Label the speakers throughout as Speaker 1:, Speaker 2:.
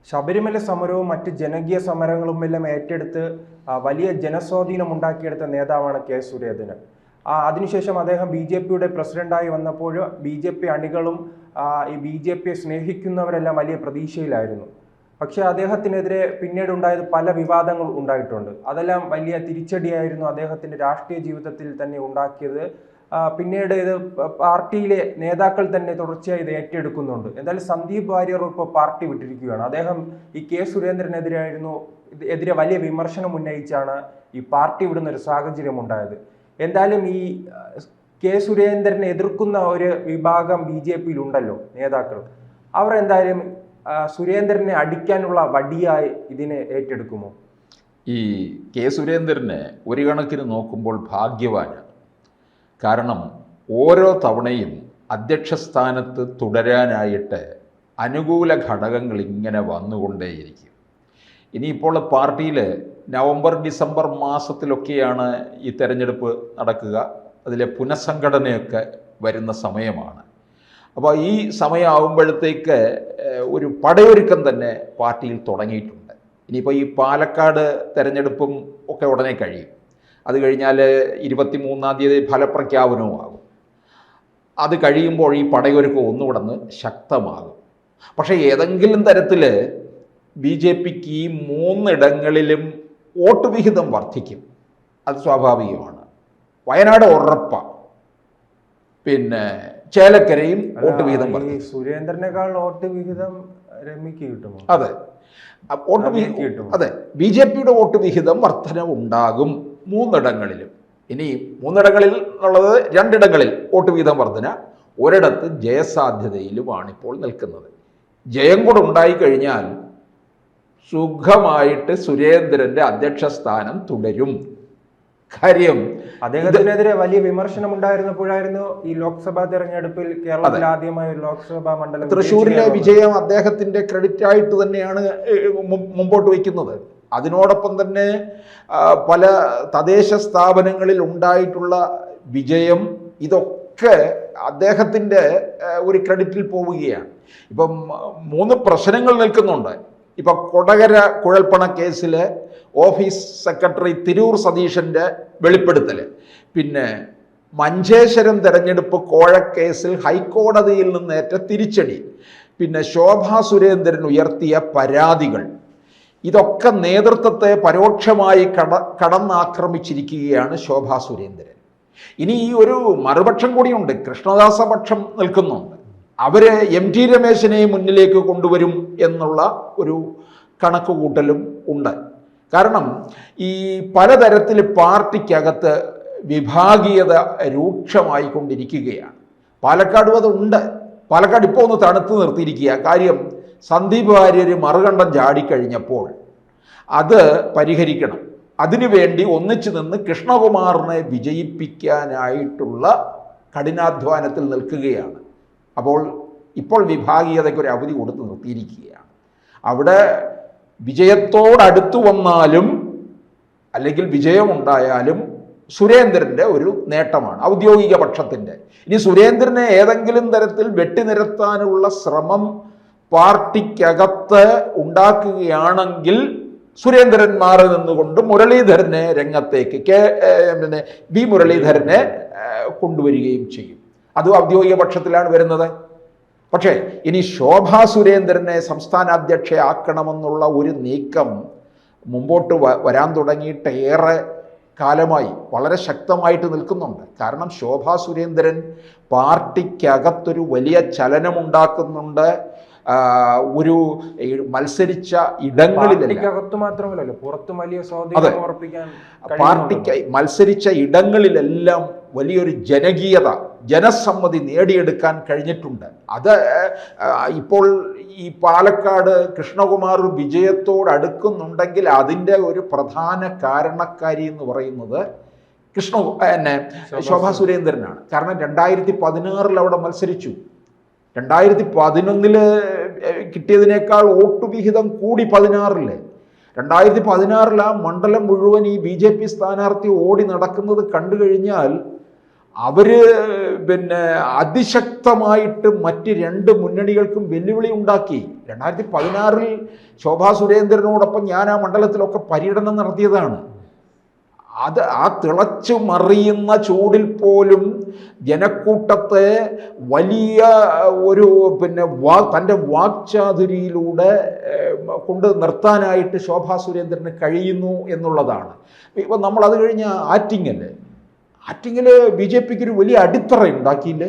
Speaker 1: ശബരിമല സമരവും മറ്റ് ജനകീയ സമരങ്ങളും എല്ലാം ഏറ്റെടുത്ത് വലിയ ജനസ്വാധീനം ഉണ്ടാക്കിയെടുത്ത നേതാവാണ് കെ സുരേന്ദ്രൻ. അതിനുശേഷം അദ്ദേഹം BJP-യുടെ പ്രസിഡന്റായി വന്നപ്പോൾ BJP അണികളും ഈ BJP-യെ സ്നേഹിക്കുന്നവരെല്ലാം വലിയ പ്രതീക്ഷയിലായിരുന്നു. പക്ഷേ അദ്ദേഹത്തിനെതിരെ പിന്നീട് ഉണ്ടായത് പല വിവാദങ്ങൾ ഉണ്ടായിട്ടുണ്ട്. അതെല്ലാം വലിയ തിരിച്ചടിയായിരുന്നു അദ്ദേഹത്തിൻ്റെ രാഷ്ട്രീയ ജീവിതത്തിൽ തന്നെ ഉണ്ടാക്കിയത്. പിന്നീട് ഇത് പാർട്ടിയിലെ നേതാക്കൾ തന്നെ തുടർച്ചയായി ഇത് ഏറ്റെടുക്കുന്നുണ്ട്. എന്തായാലും സന്ദീപ് വാര്യർ ഇപ്പോൾ പാർട്ടി വിട്ടിരിക്കുകയാണ്. അദ്ദേഹം ഈ കെ സുരേന്ദ്രനെതിരെ വലിയ വിമർശനം ഉന്നയിച്ചാണ് ഈ പാർട്ടി വിടുന്ന ഒരു സാഹചര്യം ഉണ്ടായത്. എന്തായാലും ഈ കെ സുരേന്ദ്രനെ എതിർക്കുന്ന ഒരു വിഭാഗം BJP-യിൽ ഉണ്ടല്ലോ നേതാക്കൾ, അവർ എന്തായാലും സുരേന്ദ്രനെ അടിക്കാനുള്ള വടിയായി ഇതിനെ ഏറ്റെടുക്കുമോ?
Speaker 2: ഈ കെ സുരേന്ദ്രനെ ഒരു കണക്കിന് നോക്കുമ്പോൾ ഭാഗ്യവാനാണ്. കാരണം ഓരോ തവണയും അധ്യക്ഷ സ്ഥാനത്ത് തുടരാനായിട്ട് അനുകൂല ഘടകങ്ങൾ ഇങ്ങനെ വന്നുകൊണ്ടേയിരിക്കും. ഇനിയിപ്പോൾ പാർട്ടിയിൽ നവംബർ ഡിസംബർ മാസത്തിലൊക്കെയാണ് ഈ തെരഞ്ഞെടുപ്പ് നടക്കുക. അതിലെ പുനഃസംഘടനയൊക്കെ വരുന്ന സമയമാണ്. അപ്പോൾ ഈ സമയമാകുമ്പോഴത്തേക്ക് ഒരു പടയൊരുക്കം തന്നെ പാർട്ടിയിൽ തുടങ്ങിയിട്ടുണ്ട്. ഇനിയിപ്പോൾ ഈ പാലക്കാട് തെരഞ്ഞെടുപ്പും ഒക്കെ ഉടനെ കഴിയും. അത് കഴിഞ്ഞാൽ 23-ാം തീയതി ഫലപ്രഖ്യാപനവും ആകും. അത് കഴിയുമ്പോൾ ഈ പടയൊരുക്കം ഒന്നുകൂടെ ശക്തമാകും. പക്ഷേ ഏതെങ്കിലും തരത്തിൽ BJP-ക്ക് ഈ 3 ഇടങ്ങളിലും വോട്ട് വിഹിതം വർദ്ധിക്കും. അത് സ്വാഭാവികമാണ്. വയനാട് ഉറപ്പാണ്. പിന്നെ ചേലക്കരയും വോട്ട് വിഹിതം വർദ്ധിക്കും.
Speaker 1: സുരേന്ദ്രനേക്കാൾ വോട്ട് വിഹിതം രമ്യക്ക് കിട്ടുമോ?
Speaker 2: അതെ, അതെ, BJP-യുടെ വോട്ട് വിഹിതം വർധനവുണ്ടാകും 3 ഇടങ്ങളിലും. ഇനി 3 ഇടങ്ങളിൽ എന്നുള്ളത് 2 ഇടങ്ങളിൽ വോട്ട് വിഹിതം വർധന, ഒരിടത്ത് ജയസാധ്യതയിലുമാണിപ്പോൾ നിൽക്കുന്നത്. ജയം കൂടെ ഉണ്ടായിക്കഴിഞ്ഞാൽ സുഖമായിട്ട് സുരേന്ദ്രന്റെ അധ്യക്ഷ സ്ഥാനം തുടരും. കാര്യം
Speaker 1: അദ്ദേഹത്തിനെതിരെ വലിയ വിമർശനം ഉണ്ടായിരുന്നപ്പോഴായിരുന്നു ഈ ലോക്സഭാ തെരഞ്ഞെടുപ്പിൽ കേരളത്തിൽ ആദ്യമായ ഒരു ലോക്സഭാ മണ്ഡലം
Speaker 2: തൃശ്ശൂരിലെ വിജയം അദ്ദേഹത്തിന്റെ ക്രെഡിറ്റ് ആയിട്ട് തന്നെയാണ് മുമ്പോട്ട് വയ്ക്കുന്നത്. അതിനോടൊപ്പം തന്നെ പല തദ്ദേശ സ്ഥാപനങ്ങളിൽ ഉണ്ടായിട്ടുള്ള വിജയം, ഇതൊക്കെ അദ്ദേഹത്തിൻ്റെ ഒരു ക്രെഡിറ്റിൽ പോവുകയാണ്. ഇപ്പം 3 പ്രശ്നങ്ങൾ നിൽക്കുന്നുണ്ട്. ഇപ്പം കൊടകര കുഴൽപ്പണ കേസിലെ ഓഫീസ് സെക്രട്ടറി തിരൂർ സതീശൻ്റെ വെളിപ്പെടുത്തൽ, പിന്നെ മഞ്ചേശ്വരം തെരഞ്ഞെടുപ്പ് കോഴക്കേസിൽ ഹൈക്കോടതിയിൽ നിന്നേറ്റ തിരിച്ചടി, പിന്നെ ശോഭാ സുരേന്ദ്രൻ ഉയർത്തിയ പരാതികൾ, ഇതൊക്കെ നേതൃത്വത്തെ പരോക്ഷമായി കടന്നാക്രമിച്ചിരിക്കുകയാണ് ശോഭാ സുരേന്ദ്രൻ. ഇനി ഈ ഒരു മറുപക്ഷം കൂടിയുണ്ട്, കൃഷ്ണദാസ പക്ഷം നിൽക്കുന്നുണ്ട്. അവര് MT രമേശിനെ മുന്നിലേക്ക് കൊണ്ടുവരും എന്നുള്ള ഒരു കണക്കുകൂട്ടലും ഉണ്ട്. കാരണം ഈ പലതരത്തിൽ പാർട്ടിക്കകത്ത് വിഭാഗീയത രൂക്ഷമായിക്കൊണ്ടിരിക്കുകയാണ്. പാലക്കാടും അത് ഉണ്ട്. പാലക്കാട് ഇപ്പോൾ ഒന്ന് തണുത്ത് നിർത്തിയിരിക്കുക. കാര്യം സന്ദീപ് വാര്യർ മറുകണ്ഠം ചാടിക്കഴിഞ്ഞപ്പോൾ അത് പരിഹരിക്കണം. അതിനുവേണ്ടി ഒന്നിച്ചു നിന്ന് കൃഷ്ണകുമാറിനെ വിജയിപ്പിക്കാനായിട്ടുള്ള കഠിനാധ്വാനത്തിൽ നിൽക്കുകയാണ്. ഇപ്പോൾ വിഭാഗീയതയ്ക്ക് ഒരു അവധി കൊടുത്ത് നിർത്തിയിരിക്കുകയാണ്. അവിടെ വിജയത്തോടടുത്തു വന്നാലും അല്ലെങ്കിൽ വിജയമുണ്ടായാലും സുരേന്ദ്രൻ്റെ ഒരു നേട്ടമാണ്, ഔദ്യോഗിക പക്ഷത്തിൻ്റെ. ഇനി സുരേന്ദ്രനെ ഏതെങ്കിലും തരത്തിൽ വെട്ടിനിരത്താനുള്ള ശ്രമം പാർട്ടിക്കകത്ത് ഉണ്ടാക്കുകയാണെങ്കിൽ സുരേന്ദ്രൻ മാറി നിന്നുകൊണ്ട് മുരളീധരനെ രംഗത്തേക്ക് വി മുരളീധരനെ കൊണ്ടുവരികയും ചെയ്യും. അതും ഔദ്യോഗിക പക്ഷത്തിലാണ് വരുന്നത്. പക്ഷേ ഇനി ശോഭാ സുരേന്ദ്രനെ സംസ്ഥാന അധ്യക്ഷയാക്കണമെന്നുള്ള ഒരു നീക്കം മുമ്പോട്ട് വരാൻ തുടങ്ങിയിട്ട് ഏറെ കാലമായി വളരെ ശക്തമായിട്ട് നിൽക്കുന്നുണ്ട്. കാരണം ശോഭാ സുരേന്ദ്രൻ പാർട്ടിക്കകത്തൊരു വലിയ ചലനമുണ്ടാക്കുന്നുണ്ട്. ഒരു മത്സരിച്ച ഇടങ്ങളിലെല്ലാം
Speaker 1: മാത്രമല്ലല്ലോ പുറത്തും വലിയ സ്വാധീനം ഉറപ്പിക്കാൻ
Speaker 2: പാർട്ടിക്കായി മത്സരിച്ച ഇടങ്ങളിലെല്ലാം വലിയൊരു ജനസമ്മതി നേടിയെടുക്കാൻ കഴിഞ്ഞിട്ടുണ്ട്. അത് ഇപ്പോൾ ഈ പാലക്കാട് കൃഷ്ണകുമാർ വിജയത്തോടടുക്കുന്നുണ്ടെങ്കിൽ അതിൻ്റെ ഒരു പ്രധാന കാരണക്കാരി എന്ന് പറയുന്നത് ശോഭാ സുരേന്ദ്രനാണ്. കാരണം 2016 അവിടെ മത്സരിച്ചു. 2011 കിട്ടിയതിനേക്കാൾ വോട്ട് വിഹിതം കൂടി 16. 2016 ആ മണ്ഡലം മുഴുവൻ ഈ BJP സ്ഥാനാർത്ഥി ഓടി നടക്കുന്നത് കണ്ടു കഴിഞ്ഞാൽ അവര് പിന്നെ അതിശക്തമായിട്ട് മറ്റ് രണ്ട് മുന്നണികൾക്കും വെല്ലുവിളി ഉണ്ടാക്കി. 2016 ശോഭാ സുരേന്ദ്രനോടൊപ്പം ഞാൻ ആ മണ്ഡലത്തിലൊക്കെ പര്യടനം നടത്തിയതാണ്. അത് ആ തിളച്ചു മറിയുന്ന ചൂടിൽ പോലും ജനക്കൂട്ടത്തെ വലിയ ഒരു പിന്നെ തൻ്റെ വാക്ചാതുരിയിലൂടെ കൊണ്ട് നിർത്താനായിട്ട് ശോഭാ സുരേന്ദ്രന് കഴിയുന്നു എന്നുള്ളതാണ്. ഇപ്പം നമ്മളത് കഴിഞ്ഞ ആറ്റിങ്ങൽ ബി ജെ പിക്ക് ഒരു വലിയ അടിത്തറ ഉണ്ടാക്കിയില്ലേ.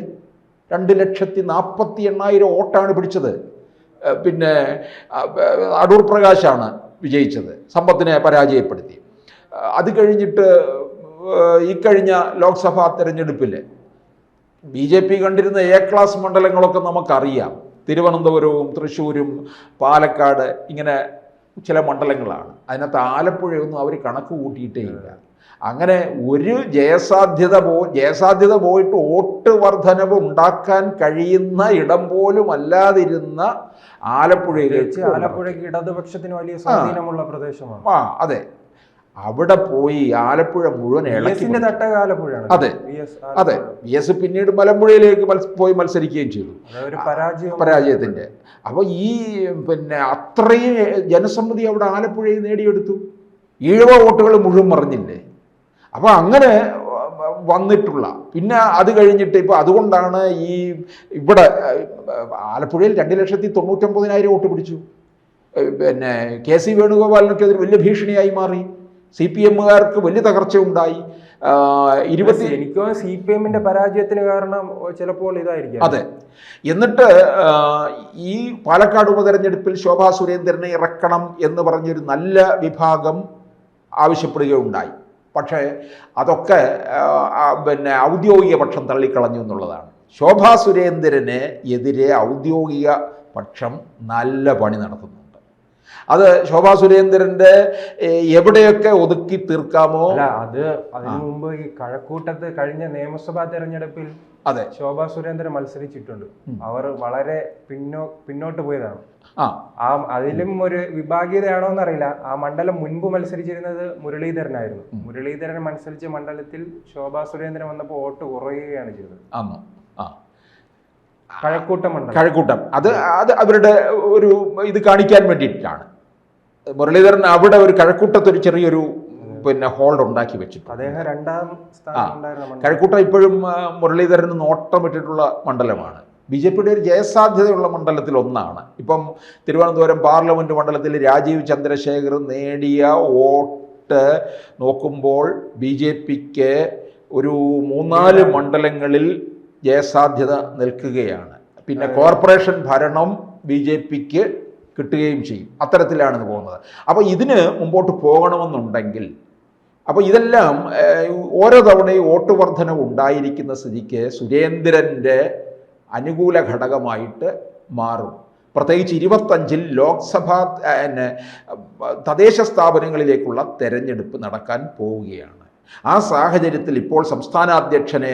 Speaker 2: 2,40,80,000 വോട്ടാണ് പിടിച്ചത്. പിന്നെ അടൂർ പ്രകാശാണ് വിജയിച്ചത്, സമ്പത്തിനെ പരാജയപ്പെടുത്തി. അത് കഴിഞ്ഞിട്ട് ഇക്കഴിഞ്ഞ ലോക്സഭാ തെരഞ്ഞെടുപ്പിൽ ബി ജെ പി കണ്ടിരുന്ന എ ക്ലാസ് മണ്ഡലങ്ങളൊക്കെ നമുക്കറിയാം. തിരുവനന്തപുരവും തൃശ്ശൂരും പാലക്കാട് ഇങ്ങനെ ചില മണ്ഡലങ്ങളാണ്. അതിനകത്ത് ആലപ്പുഴയൊന്നും അവർ കണക്ക് കൂട്ടിയിട്ടേ ഇല്ല. അങ്ങനെ ഒരു ജയസാധ്യത പോയിട്ട് വോട്ട് വർധനവ് ഉണ്ടാക്കാൻ കഴിയുന്ന ഇടം പോലും അല്ലാതിരുന്ന
Speaker 1: ആലപ്പുഴയ്ക്ക് ഇടതുപക്ഷത്തിന് വലിയ സ്വാധീനമുള്ള പ്രദേശമാണ്.
Speaker 2: അതെ, അവിടെ പോയി ആലപ്പുഴ മുഴുവൻ
Speaker 1: ആലപ്പുഴയാണ്.
Speaker 2: അതെ, വി എസ് പിന്നീട് മലമ്പുഴയിലേക്ക് പോയി മത്സരിക്കുകയും ചെയ്തു, പരാജയത്തിന്റെ. അപ്പൊ ഈ പിന്നെ അത്രയും ജനസമ്മതി അവിടെ ആലപ്പുഴയിൽ നേടിയെടുത്തു. ഈഴവ വോട്ടുകൾ മുഴുവൻ മറിഞ്ഞില്ലേ. അപ്പൊ അങ്ങനെ വന്നിട്ടുള്ള പിന്നെ അത് കഴിഞ്ഞിട്ട് ഇപ്പൊ അതുകൊണ്ടാണ് ഇവിടെ ആലപ്പുഴയിൽ 2,99,000 വോട്ട് പിടിച്ചു. പിന്നെ കെ സി വേണുഗോപാലിനൊക്കെ അതൊരു വലിയ ഭീഷണിയായി മാറി. CPM-കാർക്ക് വലിയ തകർച്ചയുണ്ടായി.
Speaker 1: എനിക്ക് CPM പരാജയത്തിന് കാരണം ചിലപ്പോൾ ഇതായിരിക്കും.
Speaker 2: അതെ. എന്നിട്ട് ഈ പാലക്കാട് ഉപതെരഞ്ഞെടുപ്പിൽ ശോഭാ സുരേന്ദ്രനെ ഇറക്കണം എന്ന് പറഞ്ഞൊരു നല്ല വിഭാഗം ആവശ്യപ്പെടുകയുണ്ടായി. പക്ഷേ അതൊക്കെ പിന്നെ ഔദ്യോഗിക പക്ഷം തള്ളിക്കളഞ്ഞു എന്നുള്ളതാണ്. ശോഭാ സുരേന്ദ്രന് എതിരെ ഔദ്യോഗിക പക്ഷം നല്ല പണി നടത്തുന്നുണ്ട്. അത് ശോഭാ സുരേന്ദ്രന്റെ എവിടെയൊക്കെ ഒതുക്കി തീർക്കാമോ.
Speaker 1: അതിനു മുമ്പ് ഈ കഴക്കൂട്ടത്ത് കഴിഞ്ഞ നിയമസഭാ തെരഞ്ഞെടുപ്പിൽ
Speaker 2: അതെ
Speaker 1: ശോഭാ സുരേന്ദ്രൻ മത്സരിച്ചിട്ടുണ്ട്. അവർ വളരെ പിന്നോട്ട് പോയതാണ്. അതിലും ഒരു വിഭാഗീയതയാണോ എന്നറിയില്ല. ആ മണ്ഡലം മുൻപ് മത്സരിച്ചിരുന്നത് മുരളീധരനായിരുന്നു. മുരളീധരൻ മത്സരിച്ച മണ്ഡലത്തിൽ ശോഭാ സുരേന്ദ്രൻ വന്നപ്പോൾ വോട്ട് കുറയുകയാണ് ചെയ്തത്.
Speaker 2: കഴക്കൂട്ടം അത് അവരുടെ ഒരു ഇത് കാണിക്കാൻ വേണ്ടിയിട്ടാണ്. മുരളീധരൻ അവിടെ ഒരു കഴക്കൂട്ടത്തൊരു ചെറിയൊരു പിന്നെ ഹോൾഡ് ഉണ്ടാക്കി വെച്ചിട്ടുണ്ട്. കഴക്കൂട്ടം ഇപ്പോഴും മുരളീധരന് നോട്ടമിട്ടിട്ടുള്ള മണ്ഡലമാണ്. BJPയുടെ ഒരു ജയസാധ്യതയുള്ള മണ്ഡലത്തിൽ ഒന്നാണ്. ഇപ്പം തിരുവനന്തപുരം പാർലമെന്റ് മണ്ഡലത്തിൽ രാജീവ് ചന്ദ്രശേഖർ നേടിയ വോട്ട് നോക്കുമ്പോൾ BJPക്ക് ഒരു 3-4 മണ്ഡലങ്ങളിൽ ജയസാധ്യത നിൽക്കുകയാണ്. പിന്നെ കോർപ്പറേഷൻ ഭരണം BJPക്ക് കിട്ടുകയും ചെയ്യും. അത്തരത്തിലാണ് ഇത് പോകുന്നത്. അപ്പോൾ ഇതിന് മുമ്പോട്ട് പോകണമെന്നുണ്ടെങ്കിൽ അപ്പോൾ ഇതെല്ലാം ഓരോ തവണയും വോട്ട് വർധനവ് ഉണ്ടായിരിക്കുന്ന സ്ഥിതിക്ക് സുരേന്ദ്രൻ്റെ അനുകൂല ഘടകമായിട്ട് മാറും. പ്രത്യേകിച്ച് 25-ൽ ലോക്സഭാ തദ്ദേശ സ്ഥാപനങ്ങളിലേക്കുള്ള തെരഞ്ഞെടുപ്പ് നടക്കാൻ പോവുകയാണ്. ആ സാഹചര്യത്തിൽ ഇപ്പോൾ സംസ്ഥാനാധ്യക്ഷനെ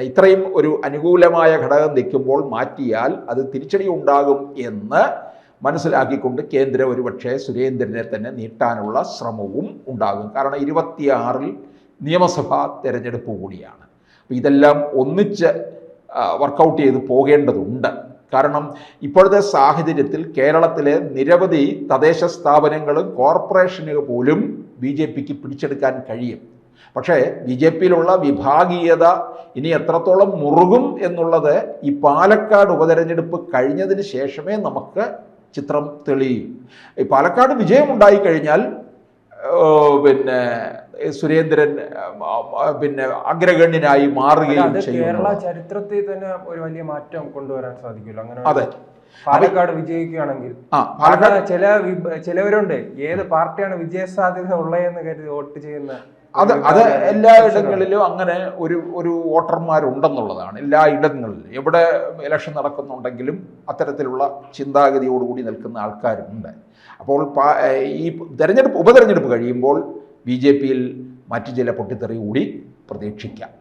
Speaker 2: ഇത്രയും ഒരു അനുകൂലമായ ഘടകം നിൽക്കുമ്പോൾ മാറ്റിയാൽ അത് തിരിച്ചടി ഉണ്ടാകും എന്ന് മനസ്സിലാക്കിക്കൊണ്ട് കേന്ദ്രം ഒരുപക്ഷെ സുരേന്ദ്രനെ തന്നെ നീട്ടാനുള്ള ശ്രമവും ഉണ്ടാകും. കാരണം 26-ൽ നിയമസഭാ തെരഞ്ഞെടുപ്പ് കൂടിയാണ്. അപ്പോൾ ഇതെല്ലാം ഒന്നിച്ച് വർക്കൗട്ട് ചെയ്ത് പോകേണ്ടതുണ്ട്. കാരണം ഇപ്പോഴത്തെ സാഹചര്യത്തിൽ കേരളത്തിലെ നിരവധി തദ്ദേശ സ്ഥാപനങ്ങളും കോർപ്പറേഷനുകൾ പോലും BJPക്ക് പിടിച്ചെടുക്കാൻ കഴിയും. പക്ഷേ BJPയിലുള്ള വിഭാഗീയത ഇനി എത്രത്തോളം മുറുകും എന്നുള്ളത് ഈ പാലക്കാട് ഉപതെരഞ്ഞെടുപ്പ് കഴിഞ്ഞതിന് ശേഷമേ നമുക്ക് ചിത്രം തെളിയും. ഈ പാലക്കാട് വിജയമുണ്ടായി കഴിഞ്ഞാൽ പിന്നെ സുരേന്ദ്രൻ പിന്നെ അഗ്രഗണ്യനായി മാറുകയും ചെയ്യും.
Speaker 1: കേരള ചരിത്രത്തിൽ തന്നെ ഒരു വലിയ മാറ്റം കൊണ്ടുവരാൻ സാധിക്കുമല്ലോ അങ്ങനെ. അതെ, പാലക്കാട് വിജയിക്കുകയാണെങ്കിൽ ചിലവരുണ്ട് ഏത് പാർട്ടിയാണ് വിജയസാധ്യത ഉള്ളതെന്ന് കരുതി വോട്ട് ചെയ്യുന്ന.
Speaker 2: അത് എല്ലായിടങ്ങളിലും അങ്ങനെ ഒരു വോട്ടർമാരുണ്ടെന്നുള്ളതാണ്. എല്ലാ ഇടങ്ങളിലും എവിടെ ഇലക്ഷൻ നടക്കുന്നുണ്ടെങ്കിലും അത്തരത്തിലുള്ള ചിന്താഗതിയോടുകൂടി നിൽക്കുന്ന ആൾക്കാരുണ്ട്. അപ്പോൾ ഈ ഉപതെരഞ്ഞെടുപ്പ് കഴിയുമ്പോൾ BJPയിൽ മറ്റു ചില പൊട്ടിത്തെറി കൂടി പ്രതീക്ഷിക്കാം.